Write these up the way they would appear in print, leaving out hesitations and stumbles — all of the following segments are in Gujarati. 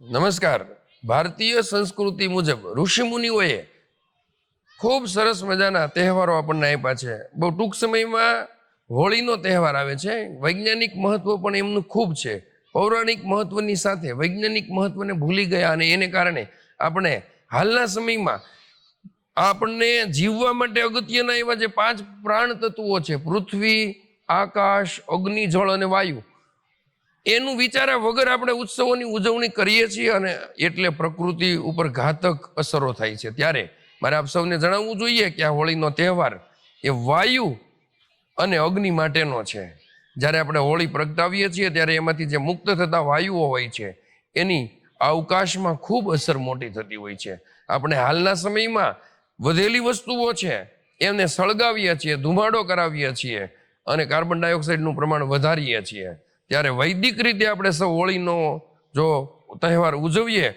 નમસ્કાર. ભારતીય સંસ્કૃતિ મુજબ ઋષિમુનિઓએ ખૂબ સરસ મજાના તહેવારો આપણને આપ્યા છે. બહુ ટૂંક સમયમાં હોળીનો તહેવાર આવે છે. વૈજ્ઞાનિક મહત્વ પણ એમનું ખૂબ છે. પૌરાણિક મહત્વની સાથે વૈજ્ઞાનિક મહત્વને ભૂલી ગયા અને એને કારણે આપણે હાલના સમયમાં આપણને જીવવા માટે અગત્યના એવા જે 5 પ્રાણ તત્વો છે, પૃથ્વી, આકાશ, અગ્નિ, જળ અને વાયુ, એનું વિચાર્યા વગર આપણે ઉત્સવોની ઉજવણી કરીએ છીએ અને એટલે પ્રકૃતિ ઉપર ઘાતક અસરો થાય છે. ત્યારે મારે આપ સૌને જણાવવું જોઈએ કે આ હોળીનો તહેવાર એ વાયુ અને અગ્નિ માટેનો છે. જ્યારે આપણે હોળી પ્રગટાવીએ છીએ ત્યારે એમાંથી જે મુક્ત થતા વાયુઓ હોય છે એની અવકાશમાં ખૂબ અસર મોટી થતી હોય છે. આપણે હાલના સમયમાં વધેલી વસ્તુઓ છે એમને સળગાવીએ છીએ, ધુમાડો કરાવીએ છીએ અને કાર્બન ડાયોક્સાઇડનું પ્રમાણ વધારીએ છીએ. ત્યારે વૈદિક રીતે આપણે સૌ હોળીનો જો તહેવાર ઉજવીએ,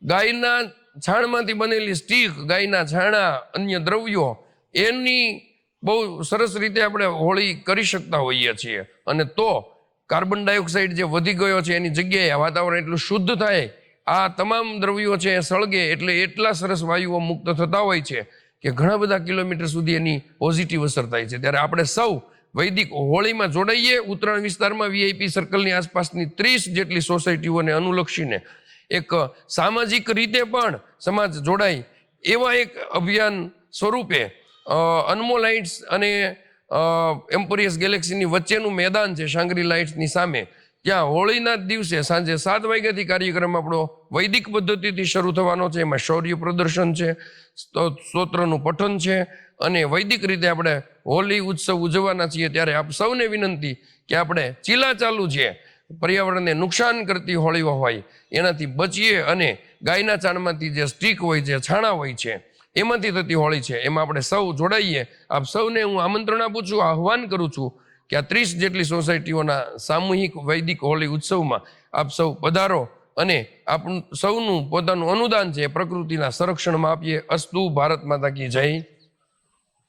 ગાયના છાણમાંથી બનેલી સ્ટીક, ગાયના છાણા, અન્ય દ્રવ્યો, એની બહુ સરસ રીતે આપણે હોળી કરી શકતા હોઈએ છીએ. અને તો કાર્બન ડાયોક્સાઇડ જે વધી ગયો છે એની જગ્યાએ વાતાવરણ એટલું શુદ્ધ થાય, આ તમામ દ્રવ્યો છે એ સળગે એટલે એટલા સરસ વાયુઓ મુક્ત થતા હોય છે કે ઘણા બધા કિલોમીટર સુધી એની પોઝિટિવ અસર થાય છે. ત્યારે આપણે સૌ વૈદિક હોળીમાં જોડાઈએ. ઉત્તરાયણ વિસ્તારમાં વીઆઈપી સર્કલની આસપાસની 30 જેટલી સોસાયટીઓને અનુલક્ષીને એક સામાજિક રીતે પણ સમાજ જોડાય એવા એક અભિયાન સ્વરૂપે અનમોલ લાઇટ્સ અને એમ્પોરિયસ ગેલેક્સીની વચ્ચેનું મેદાન છે શાંગ્રી લાઇટ્સની સામે, ત્યાં હોળીના દિવસે સાંજે 7 વાગ્યાથી કાર્યક્રમ આપણો વૈદિક પદ્ધતિથી શરૂ થવાનો છે. એમાં શૌર્ય પ્રદર્શન છે, સ્તોત્રનું પઠન છે અને વૈદિક રીતે આપણે હોળી ઉત્સવ ઉજવવાના છીએ. ત્યારે આપ સૌને વિનંતી કે આપણે ચીલા ચાલુ છે પર્યાવરણને નુકસાન કરતી હોળીઓ હોય એનાથી બચીએ અને ગાયના ચાણમાંથી જે સ્ટીક હોય છે, છાણા હોય છે, એમાંથી થતી હોળી છે એમાં આપણે સૌ જોડાઈએ. આપ સૌને હું આમંત્રણ આપું છું, આહ્વાન કરું છું કે આ 30 જેટલી સોસાયટીઓના સામૂહિક વૈદિક હોળી ઉત્સવમાં આપ સૌ પધારો અને આપણું સૌનું પોતાનું અનુદાન છે પ્રકૃતિના સંરક્ષણમાં આપીએ. અસ્તુ. ભારત માતા કી જય.